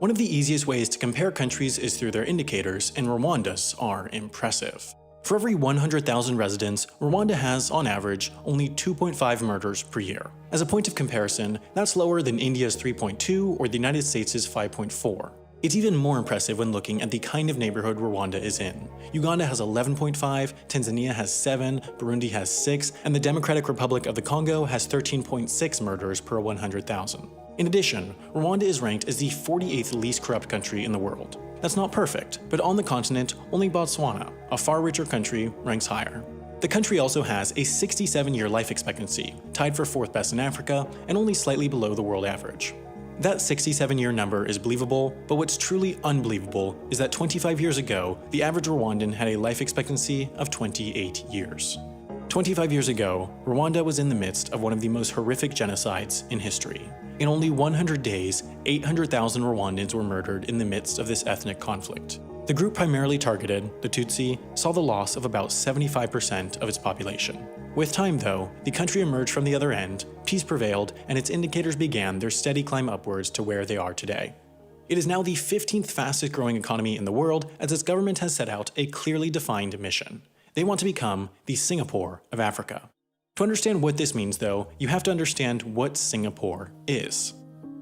One of the easiest ways to compare countries is through their indicators, and Rwanda's are impressive. For every 100,000 residents, Rwanda has, on average, only 2.5 murders per year. As a point of comparison, that's lower than India's 3.2 or the United States' 5.4. It's even more impressive when looking at the kind of neighborhood Rwanda is in. Uganda has 11.5, Tanzania has 7, Burundi has 6, and the Democratic Republic of the Congo has 13.6 murders per 100,000. In addition, Rwanda is ranked as the 48th least corrupt country in the world. That's not perfect, but on the continent, only Botswana, a far richer country, ranks higher. The country also has a 67-year life expectancy, tied for 4th best in Africa, and only slightly below the world average. That 67-year number is believable, but what's truly unbelievable is that 25 years ago, the average Rwandan had a life expectancy of 28 years. 25 years ago, Rwanda was in the midst of one of the most horrific genocides in history. In only 100 days, 800,000 Rwandans were murdered in the midst of this ethnic conflict. The group primarily targeted, the Tutsi, saw the loss of about 75% of its population. With time, though, the country emerged from the other end, peace prevailed, and its indicators began their steady climb upwards to where they are today. It is now the 15th fastest growing economy in the world, as its government has set out a clearly defined mission. They want to become the Singapore of Africa. To understand what this means, though, you have to understand what Singapore is.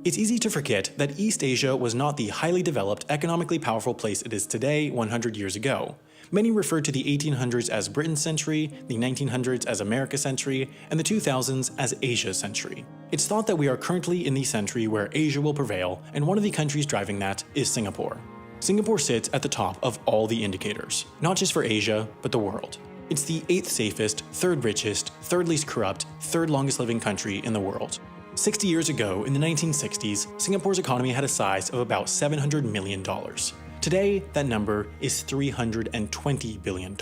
It's easy to forget that East Asia was not the highly developed, economically powerful place it is today 100 years ago. Many refer to the 1800s as Britain's century, the 1900s as America's century, and the 2000s as Asia's century. It's thought that we are currently in the century where Asia will prevail, and one of the countries driving that is Singapore. Singapore sits at the top of all the indicators, not just for Asia, but the world. It's the 8th safest, 3rd richest, 3rd least corrupt, 3rd longest living country in the world. 60 years ago, in the 1960s, Singapore's economy had a size of about $700 million. Today, that number is $320 billion.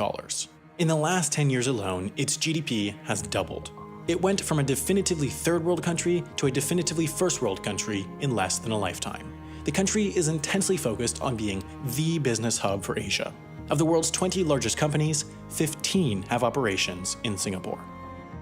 In the last 10 years alone, its GDP has doubled. It went from a definitively third world country to a definitively first world country in less than a lifetime. The country is intensely focused on being the business hub for Asia. Of the world's 20 largest companies, 15 have operations in Singapore.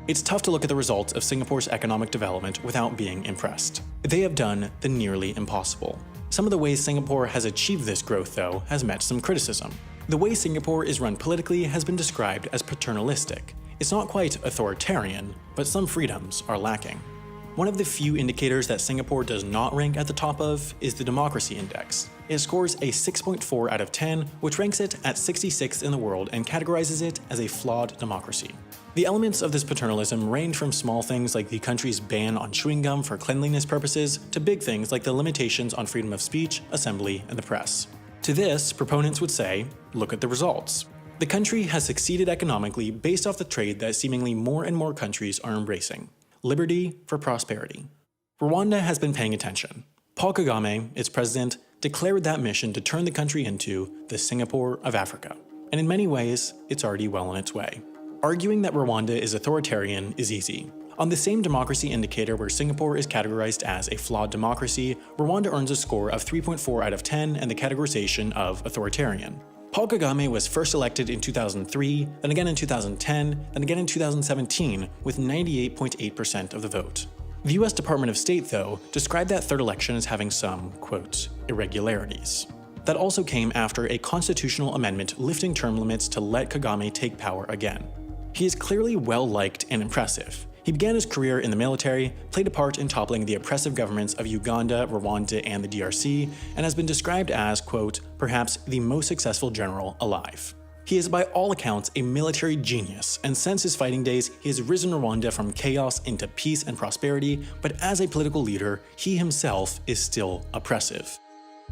It's tough to look at the results of Singapore's economic development without being impressed. They have done the nearly impossible. Some of the ways Singapore has achieved this growth, though, has met some criticism. The way Singapore is run politically has been described as paternalistic. It's not quite authoritarian, but some freedoms are lacking. One of the few indicators that Singapore does not rank at the top of is the Democracy Index. It scores a 6.4 out of 10, which ranks it at 66th in the world and categorizes it as a flawed democracy. The elements of this paternalism range from small things like the country's ban on chewing gum for cleanliness purposes to big things like the limitations on freedom of speech, assembly, and the press. To this, proponents would say, look at the results. The country has succeeded economically based off the trade that seemingly more and more countries are embracing. Liberty for prosperity. Rwanda has been paying attention. Paul Kagame, its president, declared that mission to turn the country into the Singapore of Africa. And in many ways, it's already well on its way. Arguing that Rwanda is authoritarian is easy. On the same democracy indicator where Singapore is categorized as a flawed democracy, Rwanda earns a score of 3.4 out of 10 and the categorization of authoritarian. Paul Kagame was first elected in 2003, then again in 2010, then again in 2017 with 98.8% of the vote. The US Department of State, though, described that third election as having some, quote, irregularities. That also came after a constitutional amendment lifting term limits to let Kagame take power again. He is clearly well-liked and impressive. He began his career in the military, played a part in toppling the oppressive governments of Uganda, Rwanda, and the DRC, and has been described as, quote, perhaps the most successful general alive. He is by all accounts a military genius, and since his fighting days, he has risen Rwanda from chaos into peace and prosperity, but as a political leader, he himself is still oppressive.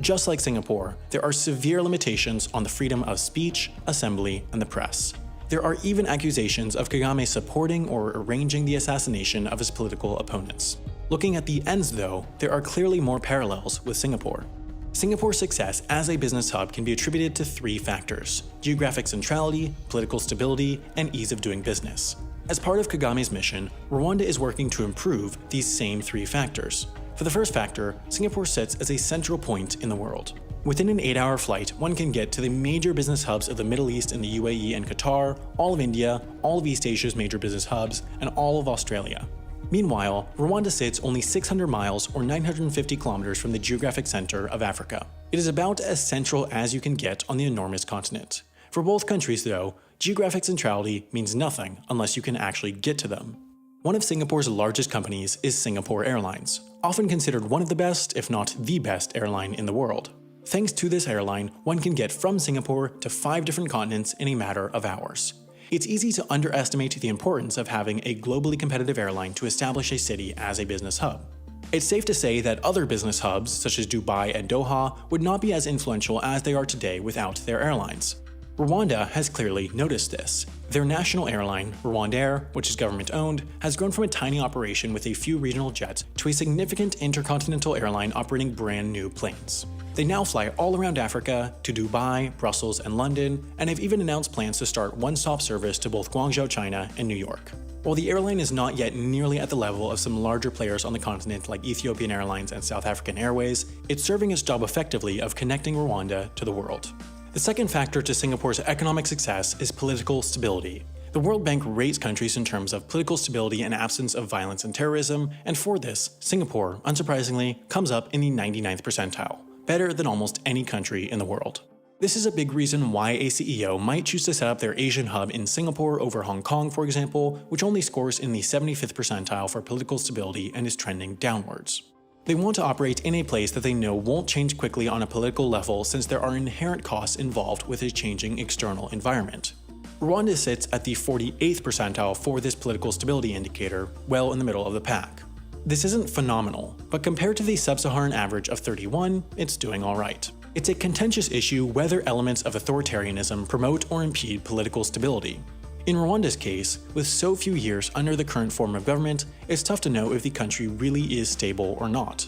Just like Singapore, there are severe limitations on the freedom of speech, assembly, and the press. There are even accusations of Kagame supporting or arranging the assassination of his political opponents. Looking at the ends, though, there are clearly more parallels with Singapore. Singapore's success as a business hub can be attributed to 3 factors: geographic centrality, political stability, and ease of doing business. As part of Kagame's mission, Rwanda is working to improve these same 3 factors. For the first factor, Singapore sits as a central point in the world. Within an 8-hour flight, one can get to the major business hubs of the Middle East and the UAE and Qatar, all of India, all of East Asia's major business hubs, and all of Australia. Meanwhile, Rwanda sits only 600 miles or 950 kilometers from the geographic center of Africa. It is about as central as you can get on the enormous continent. For both countries, though, geographic centrality means nothing unless you can actually get to them. One of Singapore's largest companies is Singapore Airlines, often considered one of the best, if not the best, airline in the world. Thanks to this airline, one can get from Singapore to 5 different continents in a matter of hours. It's easy to underestimate the importance of having a globally competitive airline to establish a city as a business hub. It's safe to say that other business hubs, such as Dubai and Doha, would not be as influential as they are today without their airlines. Rwanda has clearly noticed this. Their national airline, Rwandair, which is government-owned, has grown from a tiny operation with a few regional jets to a significant intercontinental airline operating brand new planes. They now fly all around Africa, to Dubai, Brussels, and London, and have even announced plans to start one-stop service to both Guangzhou, China, and New York. While the airline is not yet nearly at the level of some larger players on the continent like Ethiopian Airlines and South African Airways, it's serving its job effectively of connecting Rwanda to the world. The second factor to Singapore's economic success is political stability. The World Bank rates countries in terms of political stability and absence of violence and terrorism, and for this, Singapore, unsurprisingly, comes up in the 99th percentile, better than almost any country in the world. This is a big reason why a CEO might choose to set up their Asian hub in Singapore over Hong Kong, for example, which only scores in the 75th percentile for political stability and is trending downwards. They want to operate in a place that they know won't change quickly on a political level since there are inherent costs involved with a changing external environment. Rwanda sits at the 48th percentile for this political stability indicator, well in the middle of the pack. This isn't phenomenal, but compared to the sub-Saharan average of 31, it's doing alright. It's a contentious issue whether elements of authoritarianism promote or impede political stability. In Rwanda's case, with so few years under the current form of government, it's tough to know if the country really is stable or not.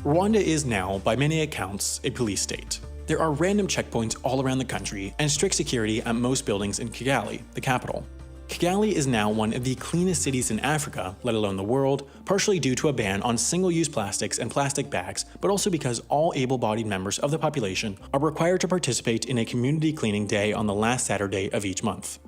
Rwanda is now, by many accounts, a police state. There are random checkpoints all around the country and strict security at most buildings in Kigali, the capital. Kigali is now one of the cleanest cities in Africa, let alone the world, partially due to a ban on single-use plastics and plastic bags, but also because all able-bodied members of the population are required to participate in a community cleaning day on the last Saturday of each month.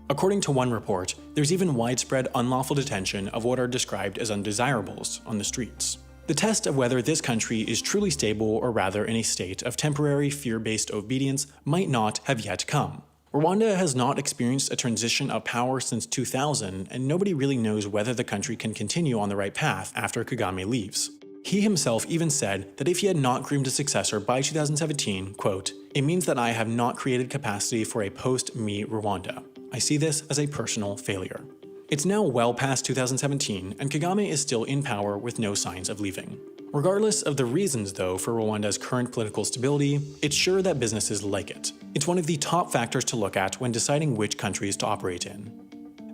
According to one report, there's even widespread unlawful detention of what are described as undesirables on the streets. The test of whether this country is truly stable or rather in a state of temporary fear-based obedience might not have yet come. Rwanda has not experienced a transition of power since 2000, and nobody really knows whether the country can continue on the right path after Kagame leaves. He himself even said that if he had not groomed a successor by 2017, quote, "It means that I have not created capacity for a post-me Rwanda. I see this as a personal failure." It's now well past 2017, and Kagame is still in power with no signs of leaving. Regardless of the reasons, though, for Rwanda's current political stability, it's sure that businesses like it. It's one of the top factors to look at when deciding which countries to operate in.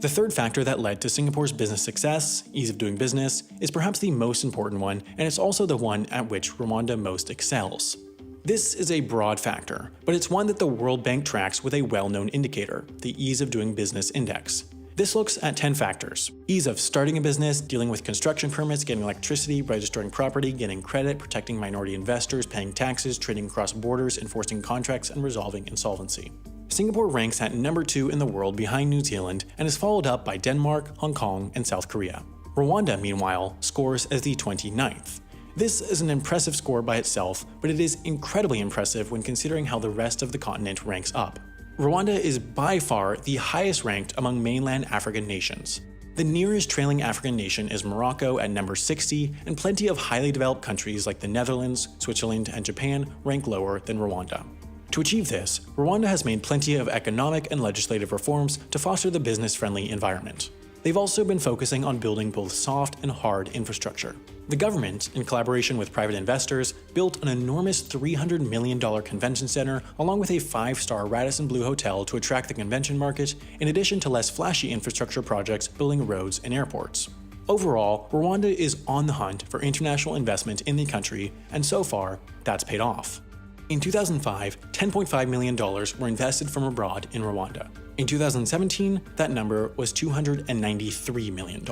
The third factor that led to Singapore's business success, ease of doing business, is perhaps the most important one, and it's also the one at which Rwanda most excels. This is a broad factor, but it's one that the World Bank tracks with a well-known indicator, the Ease of Doing Business Index. This looks at 10 factors: ease of starting a business, dealing with construction permits, getting electricity, registering property, getting credit, protecting minority investors, paying taxes, trading across borders, enforcing contracts, and resolving insolvency. Singapore ranks at number 2 in the world behind New Zealand and is followed up by Denmark, Hong Kong, and South Korea. Rwanda, meanwhile, scores as the 29th. This is an impressive score by itself, but it is incredibly impressive when considering how the rest of the continent ranks up. Rwanda is by far the highest ranked among mainland African nations. The nearest trailing African nation is Morocco at number 60, and plenty of highly developed countries like the Netherlands, Switzerland, and Japan rank lower than Rwanda. To achieve this, Rwanda has made plenty of economic and legislative reforms to foster the business-friendly environment. They've also been focusing on building both soft and hard infrastructure. The government, in collaboration with private investors, built an enormous $300 million convention center along with a 5-star Radisson Blu hotel to attract the convention market, in addition to less flashy infrastructure projects building roads and airports. Overall, Rwanda is on the hunt for international investment in the country, and so far, that's paid off. In 2005, $10.5 million were invested from abroad in Rwanda. In 2017, that number was $293 million.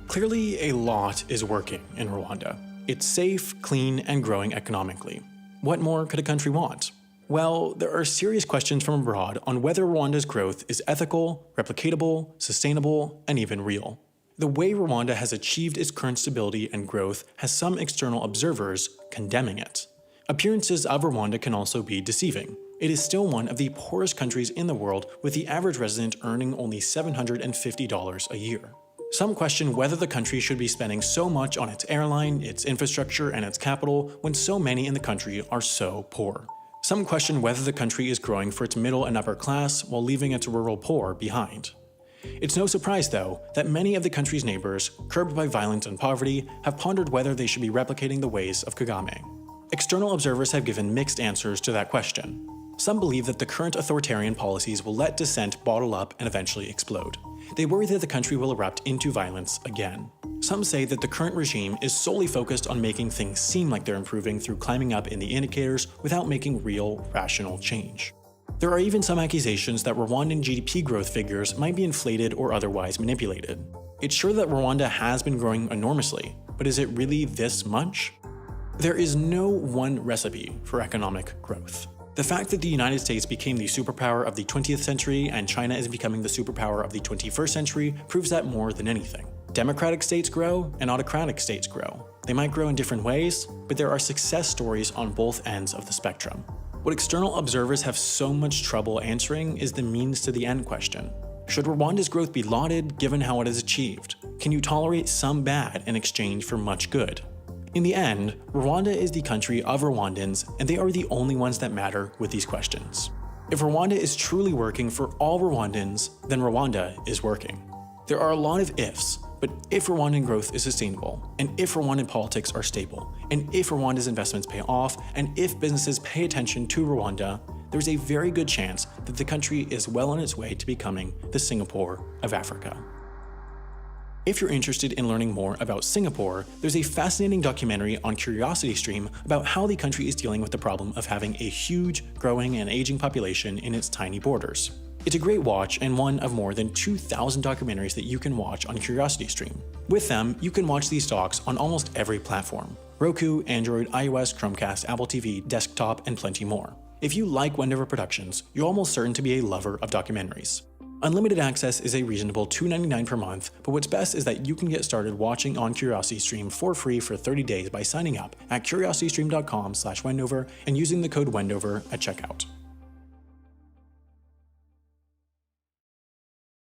Clearly, a lot is working in Rwanda. It's safe, clean, and growing economically. What more could a country want? Well, there are serious questions from abroad on whether Rwanda's growth is ethical, replicatable, sustainable, and even real. The way Rwanda has achieved its current stability and growth has some external observers condemning it. Appearances of Rwanda can also be deceiving. It is still one of the poorest countries in the world, with the average resident earning only $750 a year. Some question whether the country should be spending so much on its airline, its infrastructure, and its capital when so many in the country are so poor. Some question whether the country is growing for its middle and upper class while leaving its rural poor behind. It's no surprise, though, that many of the country's neighbors, curbed by violence and poverty, have pondered whether they should be replicating the ways of Kagame. External observers have given mixed answers to that question. Some believe that the current authoritarian policies will let dissent bottle up and eventually explode. They worry that the country will erupt into violence again. Some say that the current regime is solely focused on making things seem like they're improving through climbing up in the indicators without making real, rational change. There are even some accusations that Rwandan GDP growth figures might be inflated or otherwise manipulated. It's sure that Rwanda has been growing enormously, but is it really this much? There is no one recipe for economic growth. The fact that the United States became the superpower of the 20th century and China is becoming the superpower of the 21st century proves that more than anything. Democratic states grow and autocratic states grow. They might grow in different ways, but there are success stories on both ends of the spectrum. What external observers have so much trouble answering is the means to the end question. Should Rwanda's growth be lauded given how it is achieved? Can you tolerate some bad in exchange for much good? In the end, Rwanda is the country of Rwandans, and they are the only ones that matter with these questions. If Rwanda is truly working for all Rwandans, then Rwanda is working. There are a lot of ifs, but if Rwandan growth is sustainable, and if Rwandan politics are stable, and if Rwanda's investments pay off, and if businesses pay attention to Rwanda, there's a very good chance that the country is well on its way to becoming the Singapore of Africa. If you're interested in learning more about Singapore, there's a fascinating documentary on CuriosityStream about how the country is dealing with the problem of having a huge, growing, and aging population in its tiny borders. It's a great watch and one of more than 2,000 documentaries that you can watch on CuriosityStream. With them, you can watch these docs on almost every platform: Roku, Android, iOS, Chromecast, Apple TV, desktop, and plenty more. If you like Wendover Productions, you're almost certain to be a lover of documentaries. Unlimited access is a reasonable $2.99 per month, but what's best is that you can get started watching on CuriosityStream for free for 30 days by signing up at curiositystream.com/Wendover and using the code Wendover at checkout.